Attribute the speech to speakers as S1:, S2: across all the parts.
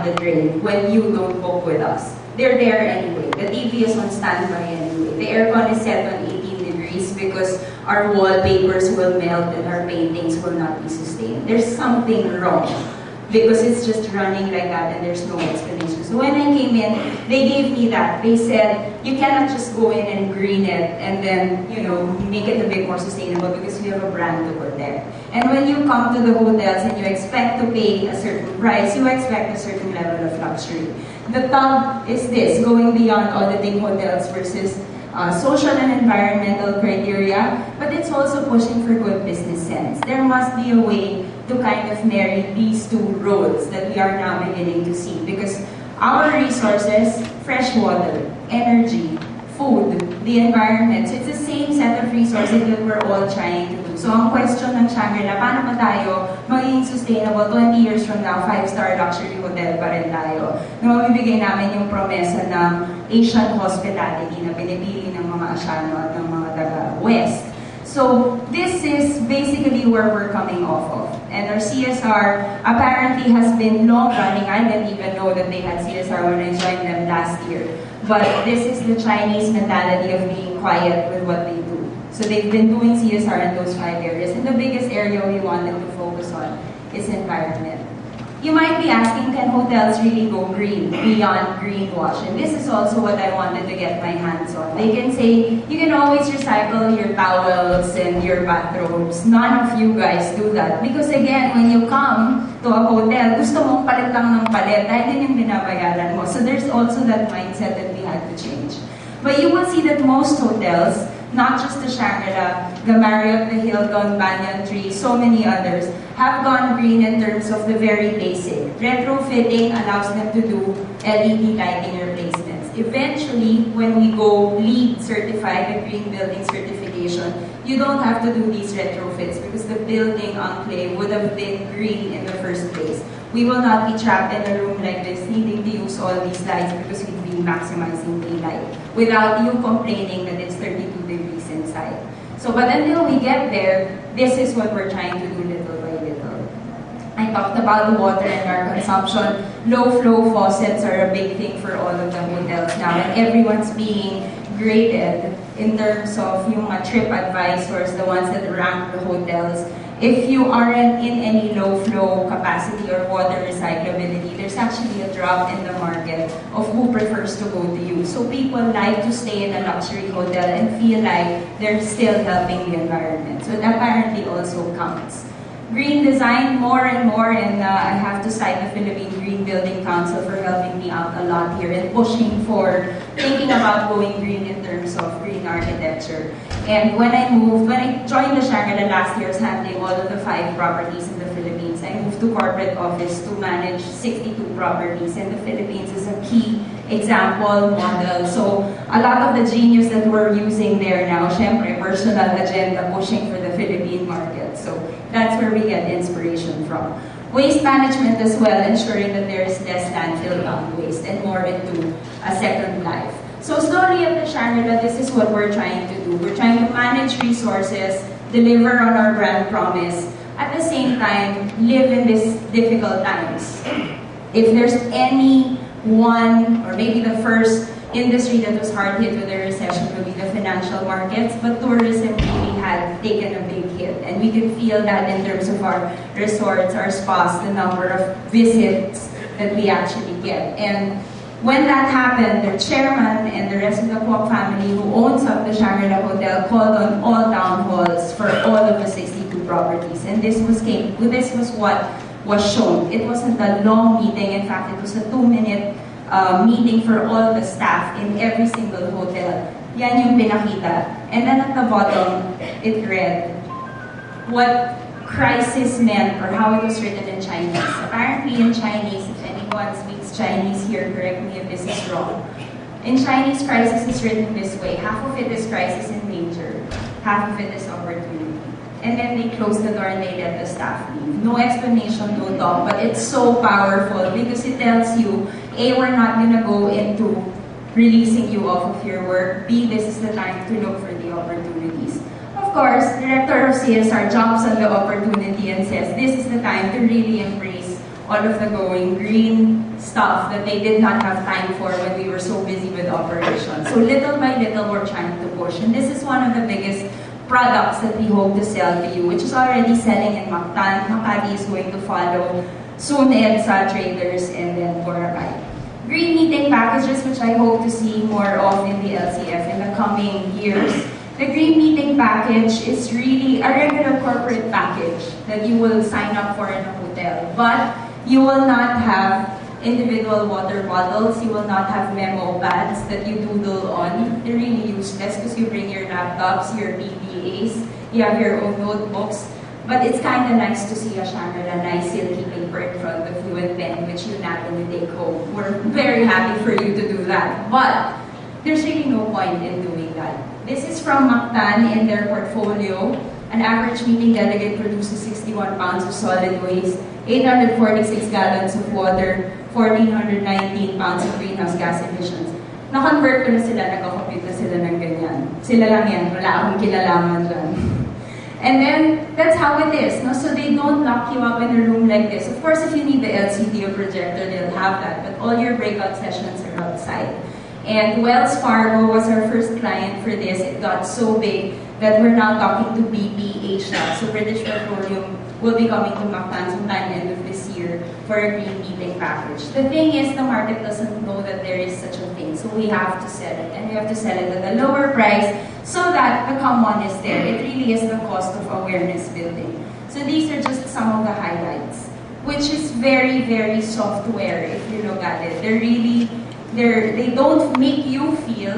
S1: the drain when you don't book with us. They're there anyway. The TV is on standby anyway. The aircon is set on 18 degrees because our wallpapers will melt and our paintings will not be sustained. There's something wrong because it's just running like that and there's no explanation. So when I came in, they gave me that. They said, you cannot just go in and green it and then, you know, make it a bit more sustainable because we have a brand to protect. And when you come to the hotels and you expect to pay a certain price, you expect a certain level of luxury. The tug is this, going beyond auditing hotels versus social and environmental criteria, but it's also pushing for good business sense. There must be a way to kind of marry these two roads that we are now beginning to see, because our resources, fresh water, energy, food, the environment, so it's the same set of resources that we're all trying to do. So ang question ng Shangri-La, paano ba tayo magiging sustainable 20 years from now, 5-star luxury hotel pa rin tayo? Na mabibigay namin yung promesa ng Asian hospitality na pinipili ng mga Asiano at ng mga taga-West. So this is basically where we're coming off of. And our CSR apparently has been long running. I didn't even know that they had CSR when I joined them last year. But this is the Chinese mentality of being quiet with what they do. So they've been doing CSR in those 5 areas. And the biggest area we wanted to focus on is environment. You might be asking, can hotels really go green beyond greenwash? And this is also what I wanted to get my hands on. They can say, you can always recycle your towels and your bathrobes. None of you guys do that. Because again, when you come to a hotel, gusto mong palit lang ng palit dahil din yung binabayaran mo. So there's also that mindset that we had to change. But you will see that most hotels, not just the Shangri-La, the Marriott, the Hilton, Banyan Tree, so many others, have gone green in terms of the very basic. Retrofitting allows them to do LED lighting replacements. Eventually, when we go LEED certified, the Green Building Certification, you don't have to do these retrofits because the building enclave would have been green in the first place. We will not be trapped in a room like this needing to use all these lights because we'd be maximizing daylight without you complaining that it's 32 degrees inside. So, but until we get there, this is what we're trying to do little by little. I talked about the water and our consumption. Low-flow faucets are a big thing for all of the hotels now, and everyone's being graded in terms of yung trip advisors, the ones that rank the hotels. If you aren't in any low-flow capacity or water recyclability, there's actually a drop in the market of who prefers to go to you. So people like to stay in a luxury hotel and feel like they're still helping the environment. So it apparently also counts. Green design, more and more, and I have to cite the Philippine Green Building Council for helping me out a lot here and pushing for thinking about going green in terms of green architecture. And when I joined the Shangri-La last year, I was handling all of the 5 properties in the Philippines. I moved to corporate office to manage 62 properties, and the Philippines is a key example model. So a lot of the genius that we're using there now, syempre, personal agenda pushing for the Philippine market. So that's where we get inspiration from. Waste management as well, ensuring that there is less landfill-bound waste and more into a second life. So slowly at the Shangri-La, this is what we're trying to do. We're trying to manage resources, deliver on our brand promise, at the same time, live in these difficult times. If there's any one, or maybe the first industry that was hard hit with the recession would be the financial markets, but tourism really had taken a big hit. And we can feel that in terms of our resorts, our spas, the number of visits that we actually get. And when that happened, the chairman and the rest of the Kwok family who owns up the Shangri-La Hotel called on all town halls for all of the 62 properties. And this was what was shown. It wasn't a long meeting. In fact, it was a 2-minute meeting for all the staff in every single hotel. Yan yung pinakita. And then at the bottom, it read what crisis meant or how it was written in Chinese. Apparently in Chinese, if anyone speaks Chinese here, correct me if this is wrong. In Chinese, crisis is written this way. Half of it is crisis and danger. Half of it is opportunity. And then they close the door and they let the staff leave. No explanation, no talk, but it's so powerful because it tells you, A, we're not gonna go into releasing you off of your work. B, this is the time to look for the opportunities. Of course, the director of CSR jumps on the opportunity and says, this is the time to really embrace all of the going green stuff that they did not have time for when we were so busy with operations. So little by little, we're trying to push. And this is one of the biggest products that we hope to sell to you, which is already selling in Mactan. Makati is going to follow. Soon EDSA, Traders, and then Boracay. Green meeting packages, which I hope to see more of in the LCF in the coming years. The green meeting package is really a regular corporate package that you will sign up for in a hotel. But you will not have individual water bottles, you will not have memo pads that you doodle on. They're really useless because you bring your laptops, your PDAs, you have your own notebooks. But it's kind of nice to see a Shangri-La nice silky paper in front of you and pen, which you naturally take home. We're very happy for you to do that. But there's really no point in doing that. This is from Mactan in their portfolio. An average meeting delegate produces 61 pounds of solid waste, 846 gallons of water, 1,419 pounds of greenhouse gas emissions. Na-convert ko na sila, nagka-compute na sila ng ganyan. Sila lang yan, wala akong kinalaman dyan. And then, that's how it is. No? So they don't lock you up in a room like this. Of course, if you need the LCD or projector, they'll have that. But all your breakout sessions are outside. And Wells Fargo was our first client for this. It got so big that we're now talking to BP Asia. So British Petroleum will be coming to Mactan sometime end of this year for a green meeting package. The thing is, the market doesn't know that there is such a thing. So we have to sell it. And we have to sell it at a lower price so that the come on is there. It really is the cost of awareness building. So these are just some of the highlights, which is very, very software if you look at it. They don't make you feel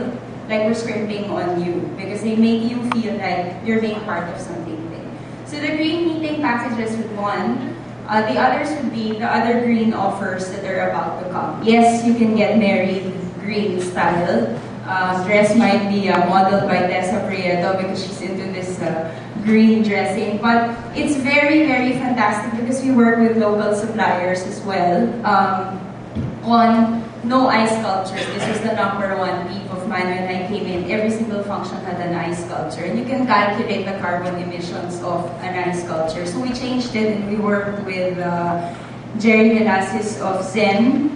S1: like we're scrimping on you because they make you feel like you're being part of something big. So the green meeting packages would one. The others would be the other green offers that are about to come. Yes, you can get married green style. Dress might be modeled by Tessa Prieto because she's into this green dressing. But it's very, very fantastic because we work with local suppliers as well. One, no ice sculptures. This was the #1 peeve of mine when I came in. Every single function had an ice sculpture. And you can calculate the carbon emissions of an ice sculpture. So we changed it and we worked with Jerry Velasquez of Zen.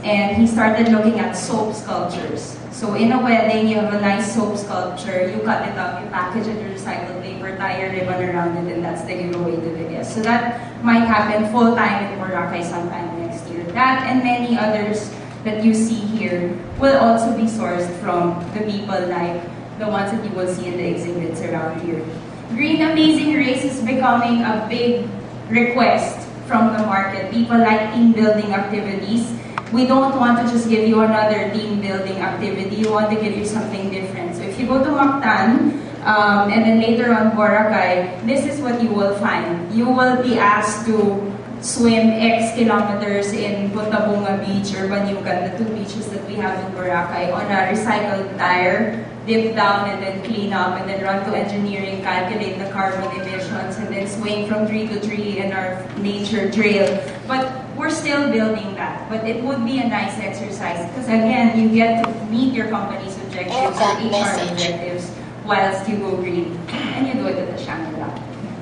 S1: And he started looking at soap sculptures. So in a wedding, you have a nice soap sculpture, you cut it up, you package it in recycled paper, tie your ribbon around it, and that's the giveaway to the guests. So that might happen full-time in Boracay sometime next year. That and many others that you see here will also be sourced from the people like the ones that you will see in the exhibits around here. Green Amazing Race is becoming a big request from the market. People like team building activities. We don't want to just give you another team building activity. We want to give you something different. So if you go to Mactan, and then later on Boracay, this is what you will find. You will be asked to swim X kilometers in Punta Beach or Banyugan, the two beaches that we have in Boracay, on a recycled tire, dip down and then clean up, and then run to engineering, calculate the carbon emissions, and then swing from tree to tree in our nature trail. But we're still building that. But it would be a nice exercise because again, you get to meet your company's objectives, your HR objectives, whilst you go green. And you do it at the Shangri-La.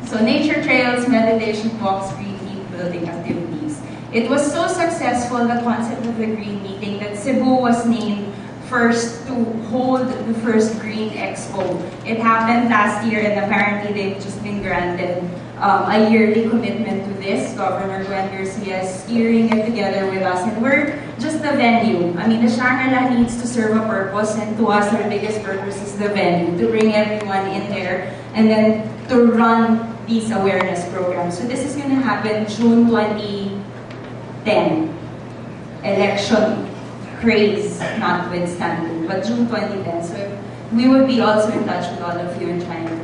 S1: So nature trails, meditation walks, green team building activities. It was so successful, the concept of the green meeting, that Cebu was named first to hold the first Green Expo. It happened last year and apparently they've just been granted a yearly commitment to this. Governor Gwen Garcia is steering it together with us and we're just the venue. I mean, the Shangri-La needs to serve a purpose and to us our biggest purpose is the venue, to bring everyone in there and then to run these awareness programs. So this is going to happen June 2010, election craze notwithstanding, but June 2010. So we will be also in touch with all of you and trying to